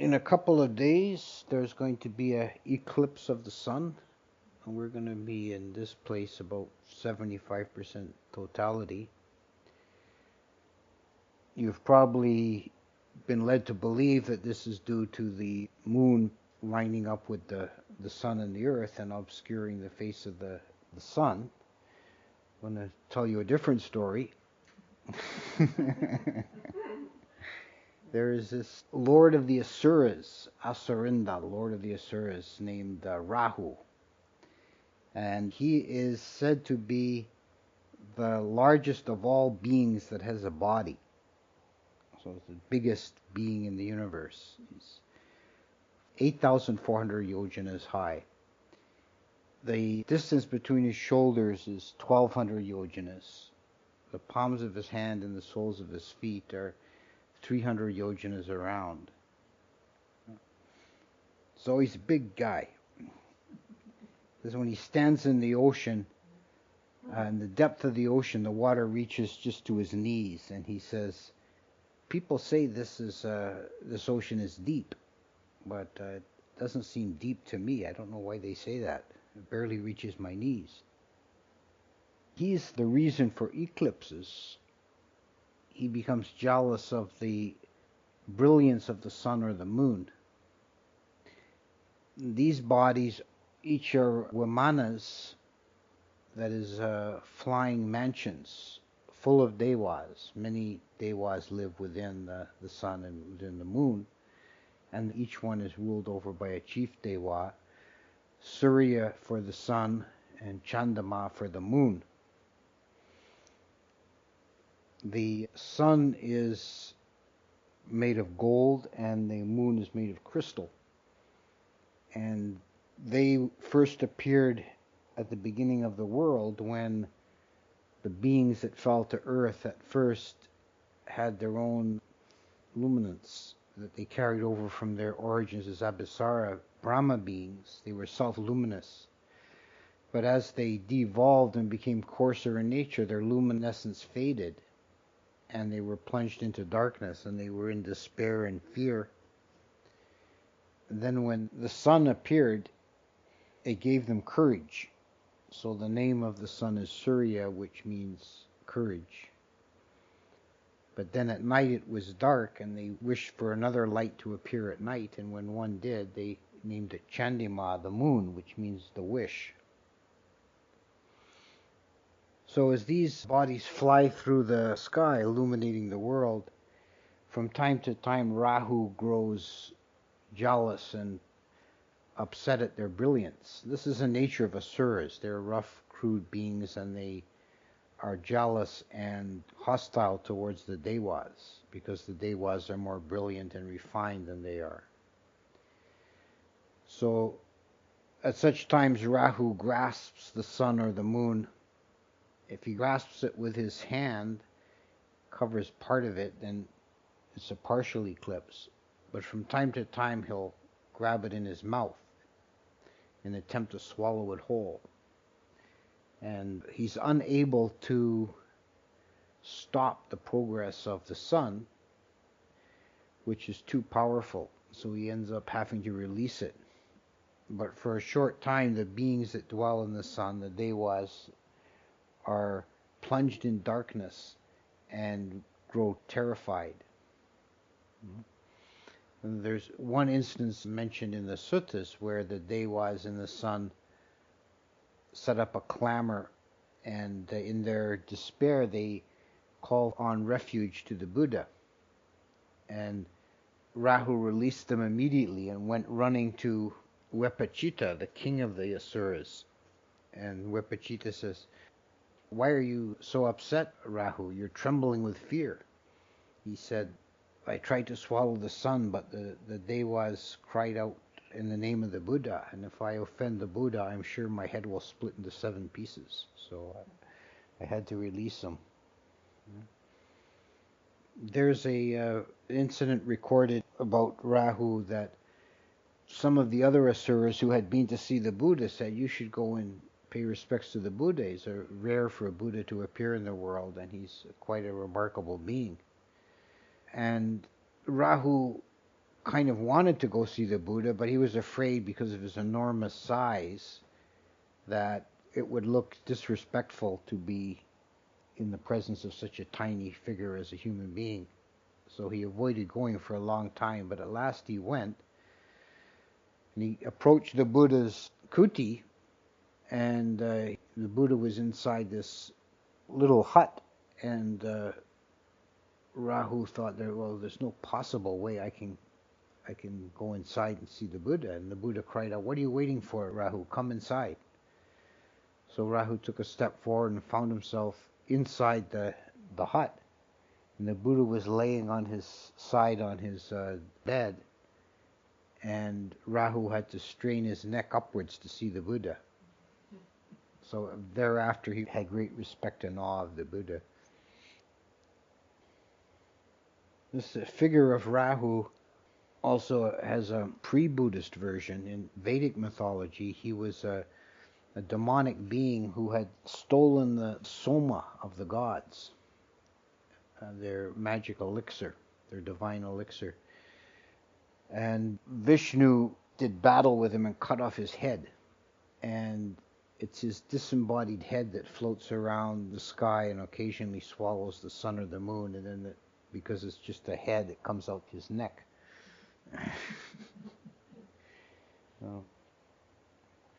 In a couple of days, there's going to be an eclipse of the sun, and we're going to be in this place about 75% totality. You've probably been led to believe that this is due to the moon lining up with the sun and the earth and obscuring the face of the sun. I'm going to tell you a different story. There is this lord of the Asuras, Asurinda, lord of the Asuras, named Rahu. And he is said to be the largest of all beings that has a body. So it's the biggest being in the universe. He's 8,400 yojanas high. The distance between his shoulders is 1,200 yojanas. The palms of his hand and the soles of his feet are 300 yojanas around. So he's a big guy. Because when he stands in the ocean, in the depth of the ocean, the water reaches just to his knees, and he says, people say this ocean is deep, but it doesn't seem deep to me. I don't know why they say that. It barely reaches my knees. He's the reason for eclipses. He becomes jealous of the brilliance of the sun or the moon. These bodies each are vimanas, that is flying mansions full of devas. Many devas live within the sun and within the moon, and each one is ruled over by a chief deva, Surya for the sun and Chandama for the moon. The sun is made of gold and the moon is made of crystal. And they first appeared at the beginning of the world when the beings that fell to earth at first had their own luminance that they carried over from their origins as Abhisara Brahma beings. They were self-luminous. But as they devolved and became coarser in nature, their luminescence faded and they were plunged into darkness and they were in despair and fear. And then when the sun appeared, it gave them courage. So the name of the sun is Surya, which means courage. But then at night it was dark and they wished for another light to appear at night, and when one did, they named it Chandima, the moon, which means the wish. So as these bodies fly through the sky, illuminating the world, from time to time Rahu grows jealous and upset at their brilliance. This is the nature of asuras. They're rough, crude beings, and they are jealous and hostile towards the devas, because the devas are more brilliant and refined than they are. So at such times Rahu grasps the sun or the moon. If he grasps it with his hand, covers part of it, then it's a partial eclipse. But from time to time he'll grab it in his mouth and attempt to swallow it whole. And he's unable to stop the progress of the sun, which is too powerful. So he ends up having to release it. But for a short time, the beings that dwell in the sun, the devas, are plunged in darkness and grow terrified. And there's one instance mentioned in the suttas where the devas in the sun set up a clamor, and in their despair they call on refuge to the Buddha. And Rahu released them immediately and went running to Wepachita, the king of the Asuras. And Wepachita says, "Why are you so upset, Rahu? You're trembling with fear." He said, "I tried to swallow the sun, but the devas cried out in the name of the Buddha, and if I offend the Buddha, I'm sure my head will split into 7 pieces. So I had to release him." There's a incident recorded about Rahu that some of the other asuras who had been to see the Buddha said, "You should go and pay respects to the Buddha. It's rare for a Buddha to appear in the world, and he's quite a remarkable being." And Rahu kind of wanted to go see the Buddha, but he was afraid because of his enormous size that it would look disrespectful to be in the presence of such a tiny figure as a human being. So he avoided going for a long time, but at last he went, and he approached the Buddha's kuti, and the Buddha was inside this little hut, and Rahu thought there's no possible way I can go inside and see the Buddha. And the Buddha cried out, "What are you waiting for, Rahu? Come inside." So Rahu took a step forward and found himself inside the hut. And the Buddha was laying on his side on his bed. And Rahu had to strain his neck upwards to see the Buddha. So thereafter he had great respect and awe of the Buddha. This figure of Rahu also has a pre-Buddhist version. In Vedic mythology, he was a demonic being who had stolen the soma of the gods, their magic elixir, their divine elixir. And Vishnu did battle with him and cut off his head. And it's his disembodied head that floats around the sky and occasionally swallows the sun or the moon, and then because it's just a head, it comes out his neck.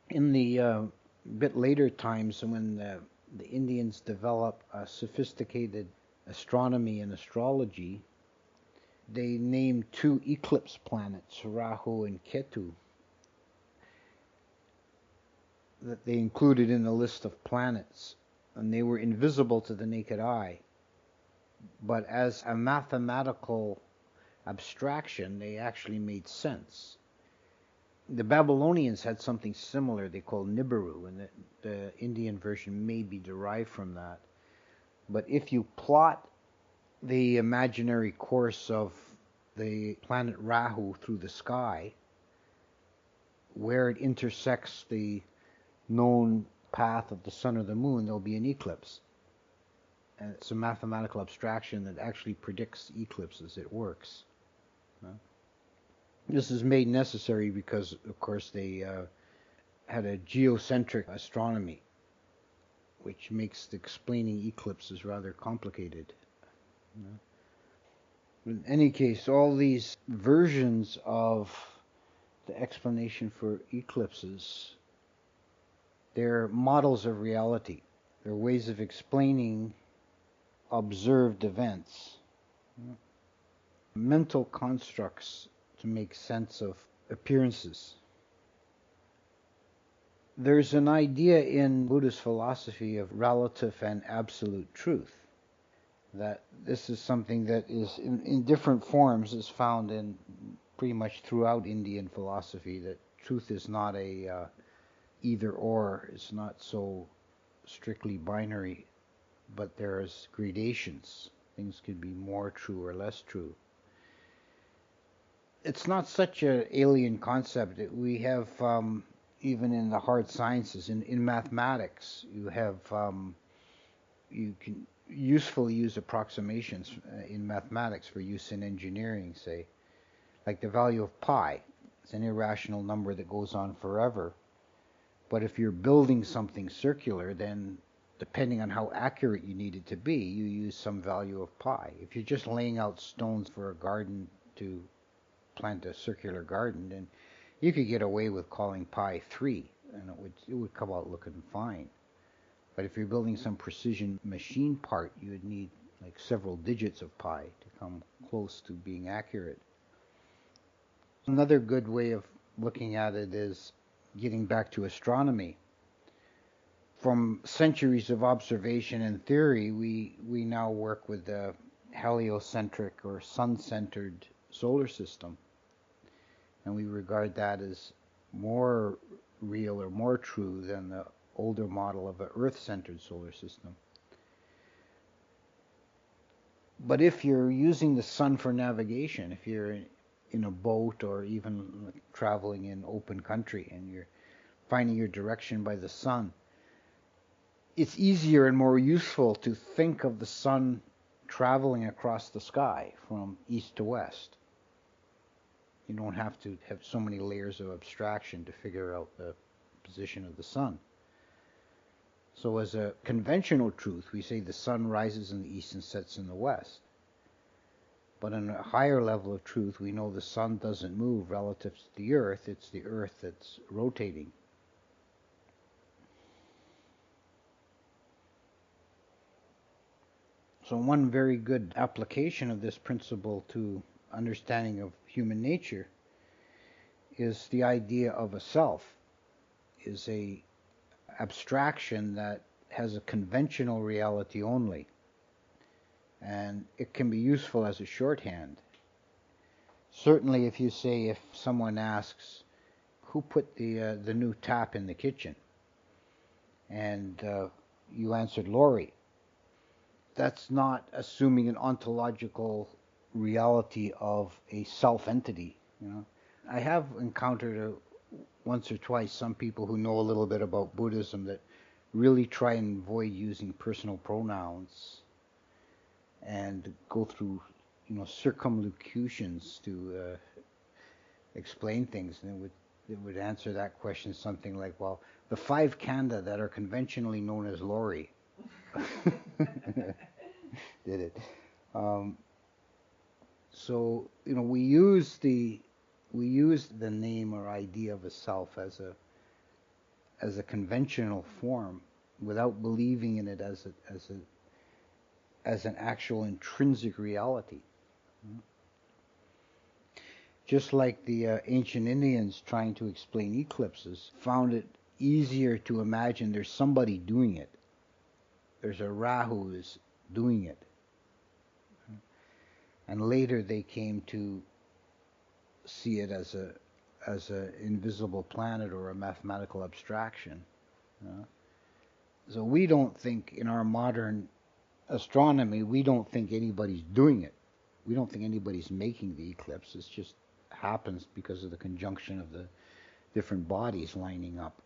In the bit later times, when the Indians developed a sophisticated astronomy and astrology, they named 2 eclipse planets, Rahu and Ketu, that they included in the list of planets, and they were invisible to the naked eye. But as a mathematical abstraction, they actually made sense. The Babylonians had something similar they called Nibiru, and the Indian version may be derived from that. But if you plot the imaginary course of the planet Rahu through the sky, where it intersects the known path of the sun or the moon, there'll be an eclipse. And it's a mathematical abstraction that actually predicts eclipses. It works. This is made necessary because, of course, they had a geocentric astronomy, which makes explaining eclipses rather complicated. In any case, all these versions of the explanation for eclipses, they're models of reality. They're ways of explaining observed events, mental constructs to make sense of appearances. There's an idea in Buddhist philosophy of relative and absolute truth, that this is something that is in different forms is found in pretty much throughout Indian philosophy, that truth is not a either or, it's not so strictly binary, but there's gradations. Things could be more true or less true. It's not such an alien concept. We have, even in the hard sciences, in mathematics, you have, you can usefully use approximations in mathematics for use in engineering, say. Like the value of pi. It's an irrational number that goes on forever. But if you're building something circular, then depending on how accurate you need it to be, you use some value of pi. If you're just laying out stones for a garden to plant a circular garden, then you could get away with calling pi 3, and it would come out looking fine. But if you're building some precision machine part, you would need like several digits of pi to come close to being accurate. Another good way of looking at it is getting back to astronomy. From centuries of observation and theory, we now work with the heliocentric or sun-centered solar system. And we regard that as more real or more true than the older model of an Earth-centered solar system. But if you're using the sun for navigation, if you're in a boat or even traveling in open country and you're finding your direction by the sun, it's easier and more useful to think of the sun traveling across the sky from east to west. You don't have to have so many layers of abstraction to figure out the position of the sun. So as a conventional truth, we say the sun rises in the east and sets in the west. But on a higher level of truth, we know the sun doesn't move relative to the earth. It's the earth that's rotating. So one very good application of this principle to understanding of human nature is the idea of a self, is a abstraction that has a conventional reality only. And it can be useful as a shorthand. Certainly if someone asks, who put the new tap in the kitchen? And you answered Lori. That's not assuming an ontological reality of a self-entity. I have encountered once or twice some people who know a little bit about Buddhism that really try and avoid using personal pronouns and go through circumlocutions to explain things, and it would answer that question something like, well, the 5 kanda that are conventionally known as Lori did it. So we use the name or idea of a self as a conventional form without believing in it as an actual intrinsic reality. Just like the ancient Indians trying to explain eclipses found it easier to imagine there's somebody doing it. There's a Rahu who's doing it. And later they came to see it as a invisible planet or a mathematical abstraction. So we don't think, in our modern astronomy, we don't think anybody's doing it. We don't think anybody's making the eclipse. It just happens because of the conjunction of the different bodies lining up.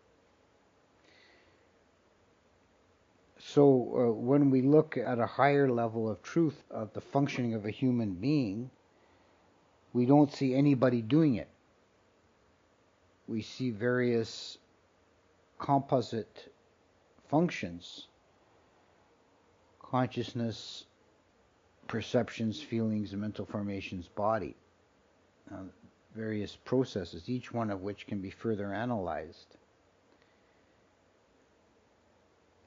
So when we look at a higher level of truth of the functioning of a human being, we don't see anybody doing it. We see various composite functions: consciousness, perceptions, feelings, mental formations, body. Various processes, each one of which can be further analyzed.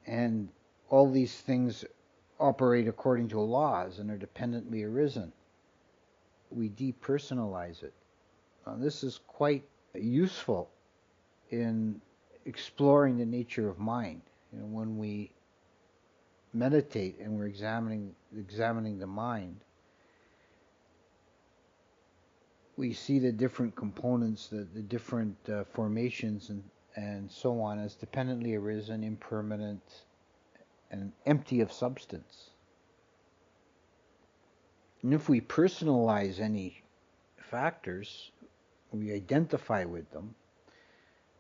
And all these things operate according to laws and are dependently arisen. We depersonalize it. This is quite useful in exploring the nature of mind. When we meditate and we're examining the mind, we see the different components, the different formations and so on as dependently arisen, impermanent, and empty of substance. And if we personalize any factors, we identify with them,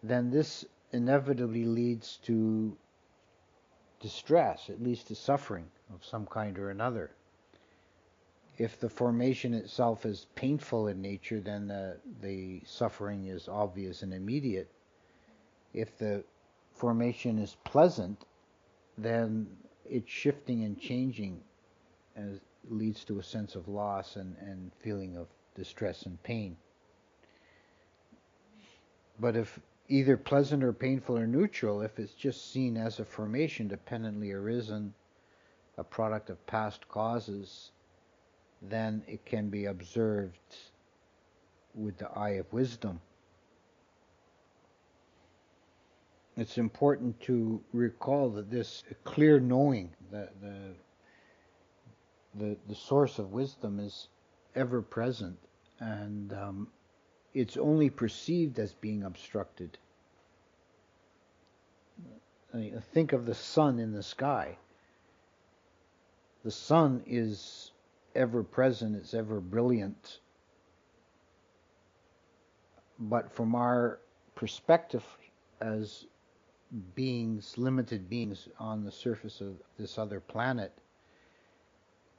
then this inevitably leads to distress, at least to suffering of some kind or another. If the formation itself is painful in nature, then the suffering is obvious and immediate. If the formation is pleasant, then it's shifting and changing as leads to a sense of loss and feeling of distress and pain. But if either pleasant or painful or neutral, if it's just seen as a formation dependently arisen, a product of past causes, then it can be observed with the eye of wisdom. It's important to recall that this clear knowing, the source of wisdom, is ever present, and it's only perceived as being obstructed. Think of the sun in the sky. The sun is ever present, it's ever brilliant. But from our perspective as beings, limited beings on the surface of this other planet,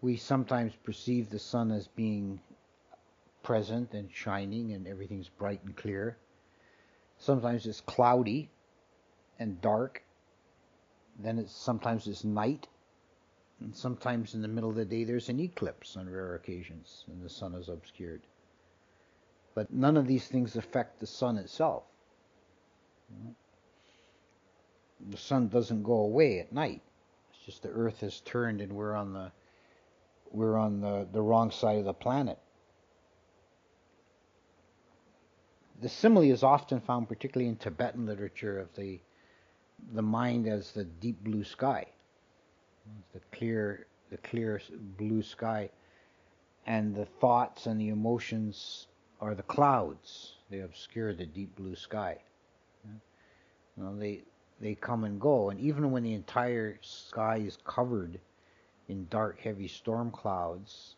we sometimes perceive the sun as being present and shining and everything's bright and clear. Sometimes it's cloudy and dark. Then sometimes it's night. And sometimes in the middle of the day there's an eclipse on rare occasions and the sun is obscured. But none of these things affect the sun itself. The sun doesn't go away at night. It's just the earth has turned and we're on the wrong side of the planet. The simile is often found, particularly in Tibetan literature, of the mind as the deep blue sky, the clear blue sky, and the thoughts and the emotions are the clouds. They obscure the deep blue sky. They come and go, and even when the entire sky is covered in dark, heavy storm clouds,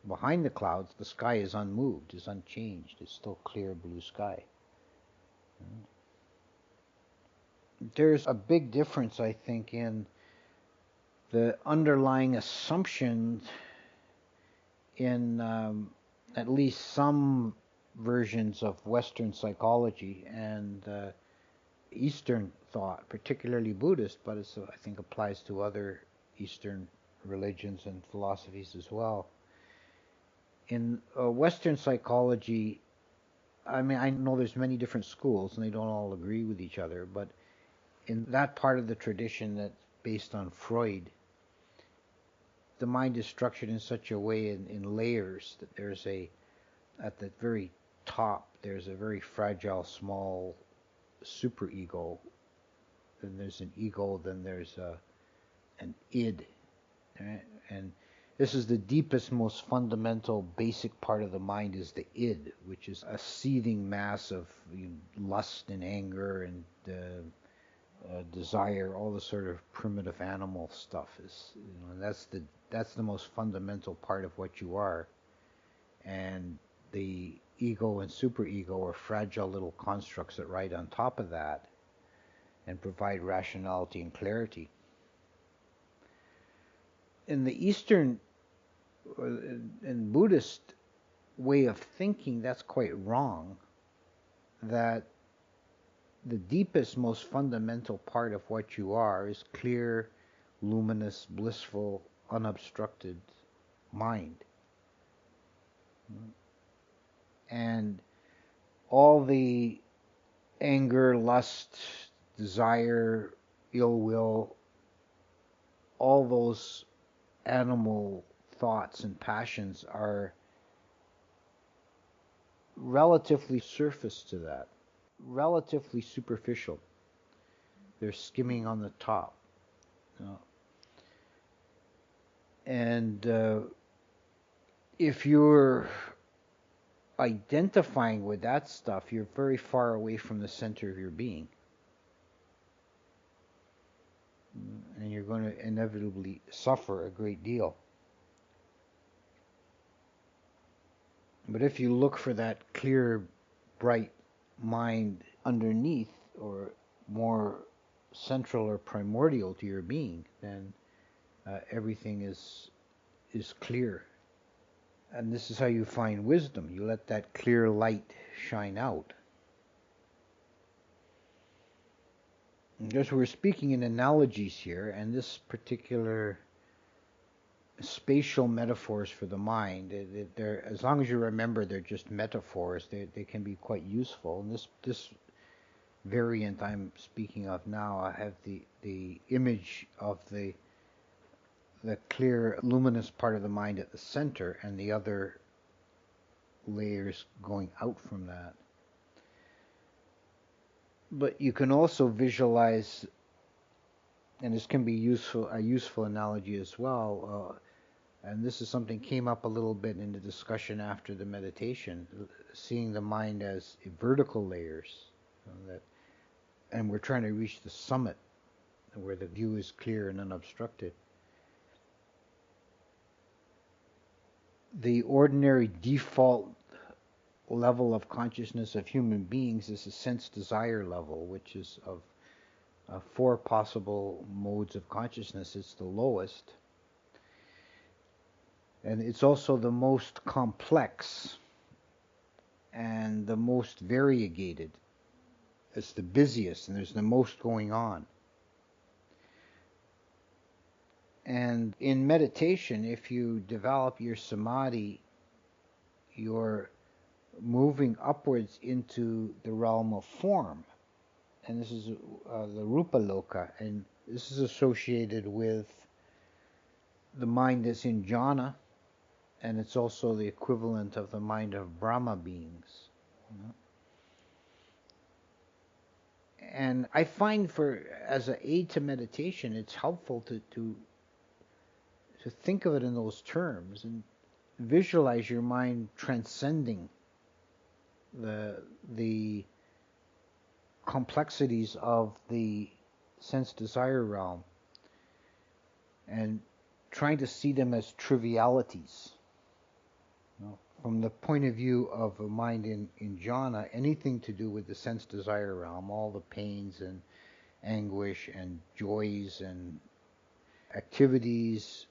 behind the clouds, the sky is unmoved, is unchanged. It's still clear blue sky. There's a big difference, I think, in the underlying assumption in at least some versions of Western psychology and Eastern thought, particularly Buddhist, but it I think applies to other Eastern religions and philosophies as well. In Western psychology, I mean, I know there's many different schools and they don't all agree with each other, but in that part of the tradition that's based on Freud, the mind is structured in such a way in layers that there's at the very top, there's a very fragile, small superego, then there's an ego, then there's an id, right? And this is the deepest, most fundamental, basic part of the mind is the id, which is a seething mass of lust and anger and desire, all the sort of primitive animal stuff is, and that's the most fundamental part of what you are. And the ego and superego are fragile little constructs that ride on top of that and provide rationality and clarity. In the Eastern and Buddhist way of thinking, that's quite wrong. That the deepest, most fundamental part of what you are is clear, luminous, blissful, unobstructed mind. And all the anger, lust, desire, ill will, all those animal thoughts and passions are relatively surface to that, relatively superficial. They're skimming on the top. And if you're identifying with that stuff, you're very far away from the center of your being. And you're going to inevitably suffer a great deal. But if you look for that clear, bright mind underneath, or more central or primordial to your being, then everything is clear. And this is how you find wisdom. You let that clear light shine out. Because we're speaking in analogies here, and this particular spatial metaphors for the mind, they're, as long as you remember they're just metaphors, they can be quite useful. And this variant I'm speaking of now, I have the image of the clear, luminous part of the mind at the center, and the other layers going out from that. But you can also visualize, and this can be a useful analogy as well, and this is something came up a little bit in the discussion after the meditation, seeing the mind as vertical layers, and we're trying to reach the summit where the view is clear and unobstructed. The ordinary default level of consciousness of human beings is a sense-desire level, which is of 4 possible modes of consciousness. It's the lowest. And it's also the most complex. and the most variegated. It's the busiest, and there's the most going on. And in meditation, if you develop your samadhi, you're moving upwards into the realm of form. And this is the Rupa Loka, and this is associated with the mind that's in jhana, and it's also the equivalent of the mind of Brahma beings. You know? And I find as an aid to meditation, it's helpful to think of it in those terms and visualize your mind transcending the complexities of the sense desire realm and trying to see them as trivialities. You know, from the point of view of a mind in jhana, anything to do with the sense desire realm, all the pains and anguish and joys and activities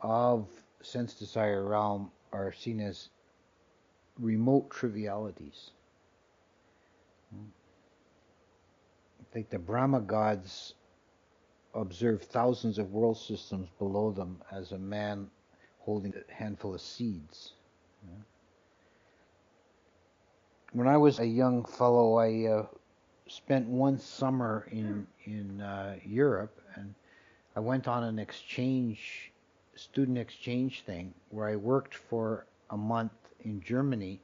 of sense desire realm are seen as remote trivialities. Like the Brahma gods observe thousands of world systems below them as a man holding a handful of seeds. When I was a young fellow, I spent one summer in Europe, and I went on an student exchange thing where I worked for a month in Germany.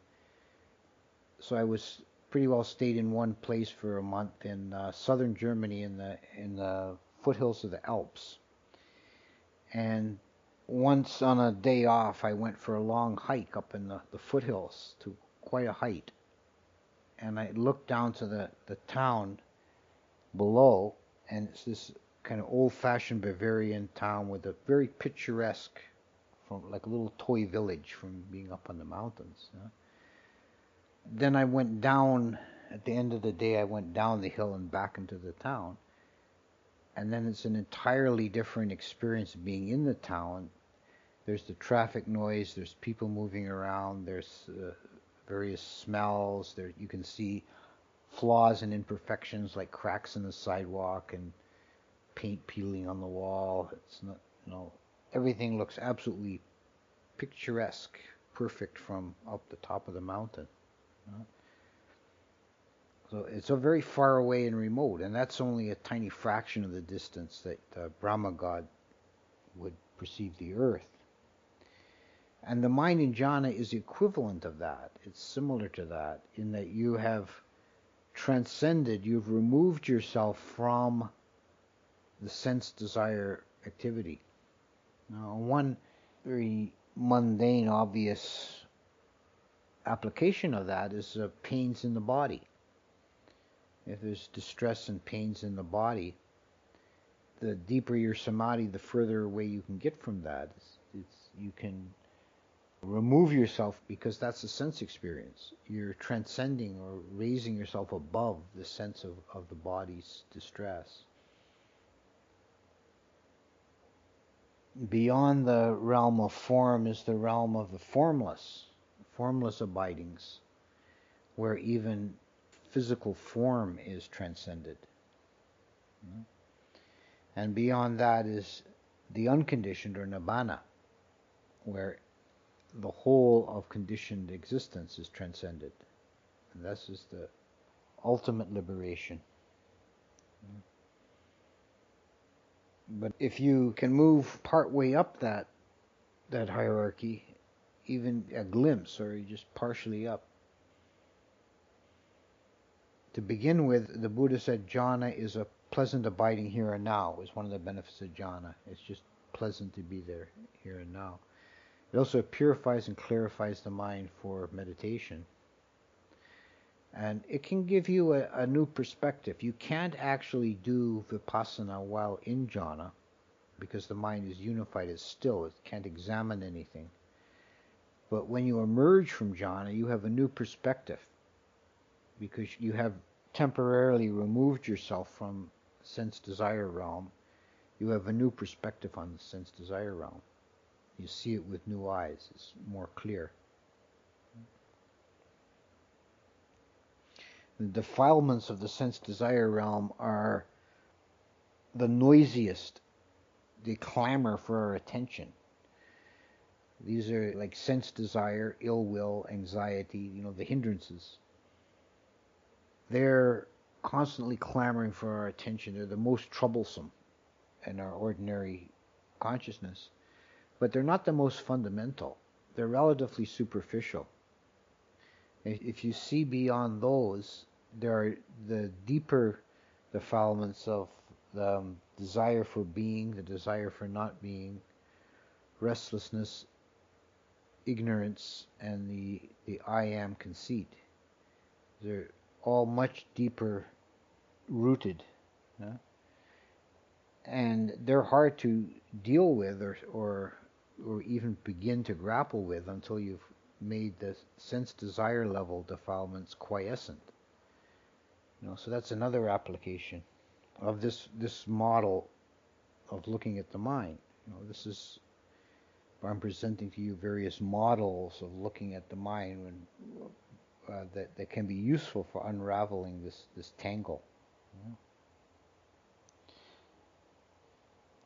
So I was pretty well stayed in one place for a month in southern Germany in the foothills of the Alps. And once on a day off, I went for a long hike up in the foothills to quite a height. And I looked down to the town below, and it's this kind of old-fashioned Bavarian town with a very picturesque, from like a little toy village from being up on the mountains. You know? Then I went down, at the end of the day, I went down the hill and back into the town. And then it's an entirely different experience being in the town. There's the traffic noise, there's people moving around, there's various smells, there you can see flaws and imperfections like cracks in the sidewalk and paint peeling on the wall. It's not, everything looks absolutely picturesque, perfect from up the top of the mountain. So it's a very far away and remote, and that's only a tiny fraction of the distance that Brahma God would perceive the earth. And the mind in jhana is the equivalent of that. It's similar to that in that you have transcended, you've removed yourself from the sense desire activity. Now, one very mundane, obvious application of that is pains in the body. If there's distress and pains in the body, the deeper your samadhi, the further away you can get from that. You can remove yourself because that's a sense experience. You're transcending or raising yourself above the sense of the body's distress. Beyond the realm of form is the realm of the formless abidings, where even physical form is transcended. And beyond that is the unconditioned or nibbana, where the whole of conditioned existence is transcended. And this is the ultimate liberation. But if you can move part way up that hierarchy, even a glimpse or just partially up, to begin with, the Buddha said jhana is a pleasant abiding here and now, is one of the benefits of jhana. It's just pleasant to be there here and now. It also purifies and clarifies the mind for meditation. And it can give you a new perspective. You can't actually do vipassana while in jhana because the mind is unified, it's still, it can't examine anything. But when you emerge from jhana, you have a new perspective because you have temporarily removed yourself from sense desire realm. You have a new perspective on the sense desire realm. You see it with new eyes. It's more clear. The defilements of the sense desire realm are the noisiest. They clamor for our attention. These are like sense desire, ill will, anxiety, the hindrances. They're constantly clamoring for our attention. They're the most troublesome in our ordinary consciousness. But they're not the most fundamental. They're relatively superficial. If you see beyond those, there are the deeper defilements of the desire for being, the desire for not being, restlessness, ignorance, and the I am conceit. They're all much deeper rooted. Yeah? And they're hard to deal with or even begin to grapple with until you've made the sense desire level defilements quiescent. So that's another application of this model of looking at the mind. This is, I'm presenting to you various models of looking at the mind that can be useful for unraveling this tangle.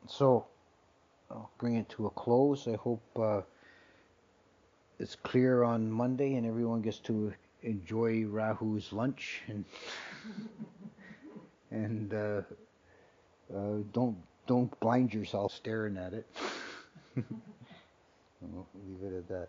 So I'll bring it to a close. I hope it's clear on Monday and everyone gets to enjoy Rahu's lunch and don't blind yourself staring at it. I'll leave it at that.